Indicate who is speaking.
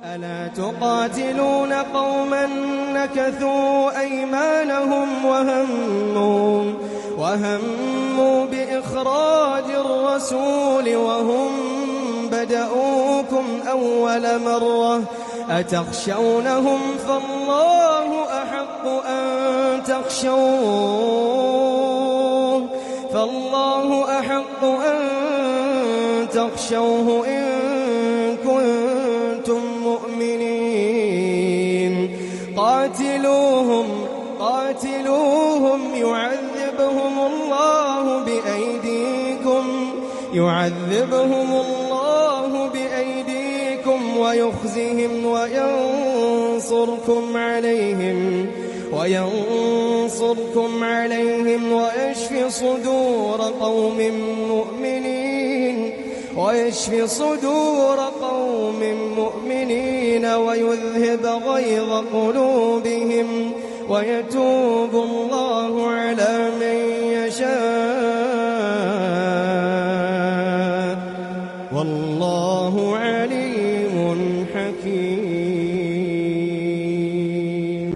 Speaker 1: ألا تقاتلون قوما نكثوا أيمانهم وهموا بإخراج الرسول وهم بدأوكم أول مرة أتخشونهم فالله أحق أن تخشوه إن كنتم مؤمنين قاتلوهم يعذبهم الله بأيديكم ويخزهم وينصركم عليهم ويشف صدور قوم مؤمنين ويذهب غيظ قلوبهم ويتوب الله على من يشاء والله عليم